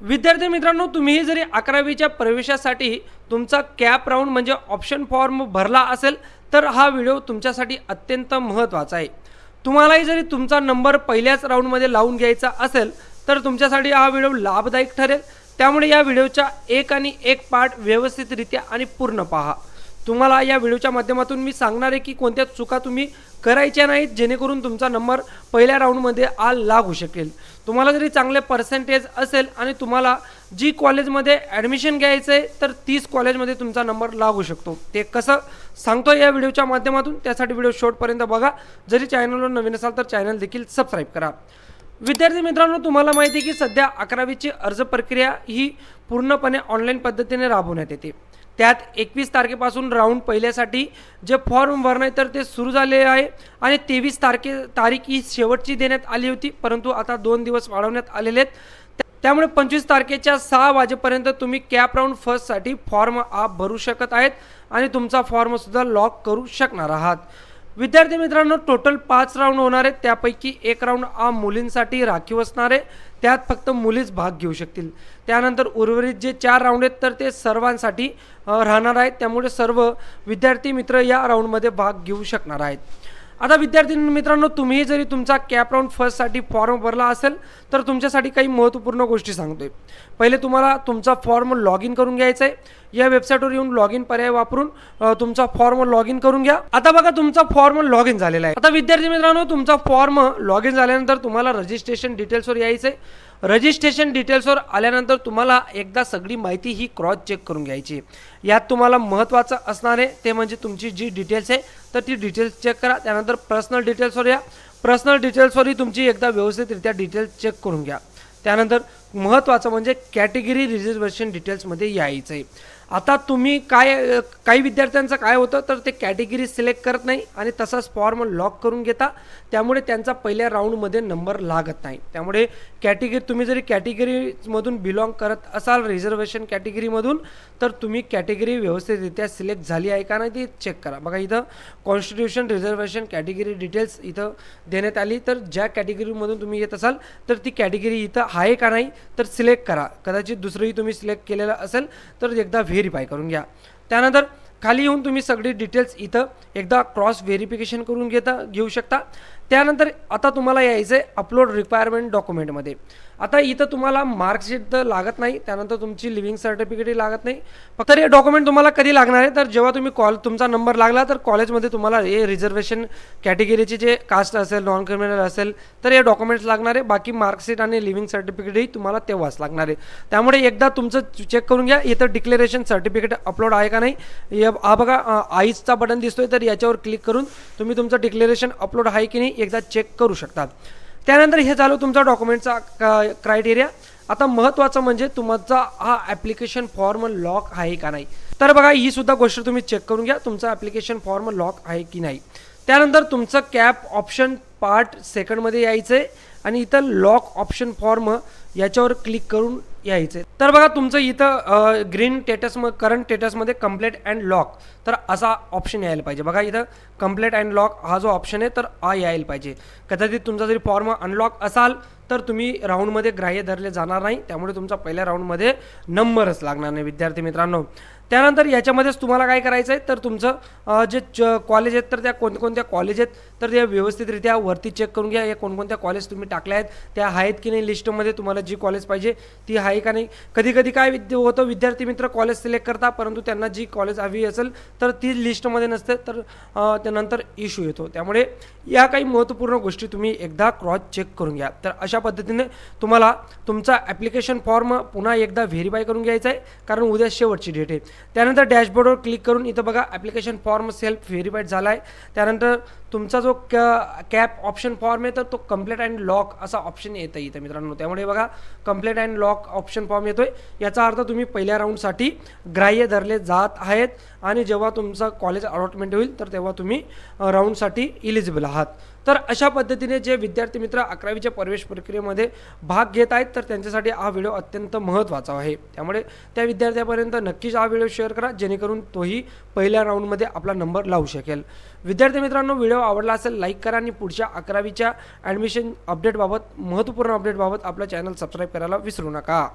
विद्यार्थी मित्रांनो, तुम्ही जरी 11वीच्या प्रवेशासाठी तुमचा कॅप राऊंड म्हणजे ऑप्शन फॉर्म भरला असेल तर हा व्हिडिओ तुमच्यासाठी अत्यंत महत्त्वाचा आहे। तुम्हालाही जरी तुमचा नंबर पहिल्याच राऊंडमध्ये लावून घ्यायचा असेल तर तुमच्यासाठी हा व्हिडिओ लाभदायक ठरेल। त्यामुळे या व्हिडिओचा एक आणि एक पार्ट व्यवस्थितरित्या आणि पूर्ण पहा। तुम्हाला या व्हिडिओच्या माध्यमातून मी सांगणार आहे की कोणत्या चुका तुम्ही करायच्या नाहीत जेणेकरून तुमचा नंबर पहिल्या राऊंडमध्ये लागू शकेल। तुम्हाला जरी चांगले पर्सेंटेज असेल आणि तुम्हाला जी कॉलेजमध्ये ॲडमिशन घ्यायचं आहे तर 30 कॉलेजमध्ये तुमचा नंबर लागू शकतो। ते कसं सांगतो या व्हिडिओच्या माध्यमातून, त्यासाठी व्हिडिओ शेवटपर्यंत बघा। जरी चॅनलवर नवीन असाल तर चॅनल देखील सबस्क्राईब करा। विद्यार्थी मित्रांनो, तुम्हाला माहिती आहे की सध्या 11वीची अर्ज प्रक्रिया ही पूर्णपणे ऑनलाईन पद्धतीने राबवण्यात येते। त्यात 21 तारखेपासून राऊंड पहिल्यासाठी जे फॉर्म भरणे तर ते सुरू झाले आहे आणि 23 तारीख ही शेवटची देण्यात आली होती, परंतु आता 2 दिवस वाढवण्यात आलेले आहेत। त्यामुळे 25 तारखेच्या 6 वाजेपर्यंत तुम्ही कॅप राऊंड फर्स्टसाठी फॉर्म भरू शकत आहेत आणि तुमचा फॉर्मसुद्धा लॉक करू शकणार आहात। विद्यार्थी मित्रांनो, टोटल 5 राऊंड होणार आहेत। त्यापैकी एक राऊंड मुलींसाठी राखीव असणार आहे, त्यात फक्त मुलीच भाग घेऊ शकतील। त्यानंतर उर्वरित जे 4 राऊंड आहेत तर ते सर्वांसाठी राहणार आहेत, त्यामुळे सर्व विद्यार्थी मित्र या राऊंडमध्ये भाग घेऊ शकणार आहेत। आता विद्यार्थी मित्रांनो, तुम्ही जरी तुमचा कॅप राऊंड फर्स्टसाठी फॉर्म भरला असेल तर तुमच्यासाठी काही महत्त्वपूर्ण गोष्टी सांगतोय। पहिले तुम्हाला तुमचा फॉर्म लॉग इन करून घ्यायचा आहे। या वेबसाईटवर येऊन लॉग इन पर्याय वापरून तुमचा फॉर्म लॉग इन करून घ्या। आता बघा, तुमचा फॉर्म लॉग इन झालेला आहे। आता विद्यार्थी मित्रांनो, तुमचा फॉर्म लॉग इन झाल्यानंतर तुम्हाला रजिस्ट्रेशन डिटेल्सवर यायचं आहे। रजिस्ट्रेशन डिटेल्सवर आल्यानंतर तुम्हाला एकदा सगळी माहिती ही क्रॉस चेक करून घ्यायची। यात तुम्हाला महत्त्वाचं असणार आहे ते म्हणजे तुमची जी डिटेल्स आहे तर ती डिटेल्स चेक करा। त्यानंतर पर्सनल डिटेल्सवर या। पर्सनल डिटेल्सवरही तुमची एकदा व्यवस्थितरित्या डिटेल्स चेक करून घ्या। त्यानंतर महत्त्वाचं म्हणजे कॅटेगरी रिझर्वेशन डिटेल्समध्ये यायचं आहे। आता तुम्ही काही विद्यार्थ्यांचं काय होतं तर ते कॅटेगरी सिलेक्ट करत नाही आणि तसाच फॉर्म लॉक करून घेता, त्यामुळे त्यांचा पहिल्या राऊंडमध्ये नंबर लागत नाही। त्यामुळे तुम्ही जरी कॅटेगरीमधून बिलॉंग करत असाल, रिझर्वेशन कॅटेगरीमधून, तर तुम्ही कॅटेगरी व्यवस्थितरित्या सिलेक्ट झाली आहे का नाही ती चेक करा। बघा, इथं कॉन्स्टिट्यूशन रिझर्वेशन कॅटेगरी डिटेल्स इथं देण्यात आली, तर ज्या कॅटेगरीमधून तुम्ही येत असाल तर ती कॅटेगरी इथं आहे का नाही तर सिलेक्ट करा। कदाचित दुसरंही तुम्ही सिलेक्ट केलेलं असेल तर एकदा व्हेरीफाय करून घ्या। त्यानंतर खाली येऊन तुम्ही सगळी डिटेल्स इथं एकदा क्रॉस व्हेरिफिकेशन करून घेऊ शकता। त्यानंतर आता तुम्हाला यायचं आहे अपलोड रिक्वायरमेंट डॉक्युमेंटमध्ये। आता इथं तुम्हाला मार्कशीट तर लागत नाही, त्यानंतर तुमची लिव्हिंग सर्टिफिकेटही लागत नाही। फक्त हे डॉक्युमेंट तुम्हाला कधी लागणार आहे तर जेव्हा तुम्ही तुमचा नंबर लागला तर कॉलेजमध्ये तुम्हाला हे रिझर्वेशन कॅटेगरीचे जे कास्ट असेल, नॉन क्रिमिनल असेल तर हे डॉक्युमेंट्स लागणार आहे। बाकी मार्कशीट आणि लिव्हिंग सर्टिफिकेटही तुम्हाला तेव्हाच लागणार आहे। त्यामुळे एकदा तुमचं चेक करून घ्या इथं डिक्लेरेशन सर्टिफिकेट अपलोड आहे का नाही। हा बघा, आईचा बटन दिसतोय तर याच्यावर क्लिक करून तुम्ही तुमचं डिक्लेरेशन अपलोड आहे की नाही एकदा चेक करू शकता। त्यानंतर हे झालं तुमचा डॉक्युमेंटचा क्रायटेरिया। आता महत्त्वाचं म्हणजे तुमचा हा ॲप्लिकेशन फॉर्म लॉक आहे का नाही। तर बघा, ही सुद्धा गोष्ट तुम्ही चेक करून घ्या, तुमचा ॲप्लिकेशन फॉर्म लॉक आहे की नाही। त्यानंतर तुमचं कॅप ऑप्शन पार्ट सेकंडमध्ये यायचं आहे आणि इथं लॉक ऑप्शन फॉर्म याच्यावर क्लिक करून यायचं आहे। तर बघा, तुमचं इथं ग्रीन करंट स्टेटसमध्ये कंप्लीट अँड लॉक तर असा ऑप्शन यायला पाहिजे। बघा, इथं कंप्लीट अँड लॉक हा जो ऑप्शन आहे तर हा यायला पाहिजे। कदाचित तुमचा जरी फॉर्म अनलॉक असाल तर तुम्ही राऊंडमध्ये ग्राह्य धरले जाणार नाही, त्यामुळे तुमचा पहिल्या राऊंडमध्ये नंबरच लागणार नाही विद्यार्थी मित्रांनो। त्यानंतर याच्यामध्येच तुम्हाला काय करायचं आहे तर तुमचं जे कॉलेज आहेत तर त्या कोणकोणत्या कॉलेज आहेत तर त्या व्यवस्थितरित्या वरती चेक करून घ्या। या कोणकोणत्या कॉलेज तुम्ही टाकल्या आहेत त्या आहेत की नाही लिस्टमध्ये, तुम्हाला जी कॉलेज पाहिजे ती आहे का नाही। कधी कधी काय होतं, विद्यार्थी मित्र कॉलेज सिलेक्ट करता परंतु त्यांना जी कॉलेज हवी असेल तर ती लिस्टमध्ये नसते तर त्यानंतर इश्यू येतो। त्यामुळे या काही महत्त्वपूर्ण गोष्टी तुम्ही एकदा क्रॉस चेक करून घ्या। तर अशा पद्धतीने तुम्हाला तुमचा ॲप्लिकेशन फॉर्म पुन्हा एकदा व्हेरीफाय करून घ्यायचा आहे, कारण उद्या शेवटची डेट आहे। त्यानंतर डॅशबोर्डवर क्लिक करून इथं बघा ॲप्लिकेशन फॉर्म सेल्फ व्हेरीफाईड झाला आहे। त्यानंतर तुमचा जो कॅप ऑप्शन फॉर्म आहे तर तो कंप्लीट अँड लॉक असा ऑप्शन येतं इथं मित्रांनो। त्यामुळे बघा, complete and lock option form येतोय, याचा अर्थ तुम्ही पहिल्या राऊंडसाठी ग्राह्य धरले जात आहेत आणि जेव्हा तुमचं कॉलेज अलॉटमेंट होईल तर तेव्हा तुम्ही राऊंडसाठी इलिजिबल आहात। तर अशा पद्धतीने जे विद्यार्थी मित्र 11वीच्या प्रवेश प्रक्रियेमध्ये भाग घेत आहेत तर त्यांच्यासाठी हा व्हिडिओ अत्यंत महत्त्वाचा आहे। त्यामुळे त्या विद्यार्थ्यापर्यंत नक्कीच हा व्हिडिओ शेअर करा जेणेकरून तोही पहिल्या राऊंडमध्ये आपला नंबर लावू शकेल। विद्यार्थी मित्रांनो, व्हिडिओ आवडला असेल लाईक करा आणि पुढच्या 11वीच्या ॲडमिशन अपडेटबाबत महत्त्वपूर्ण अपडेटबाबत आपलं चॅनल सबस्क्राईब करायला विसरू नका।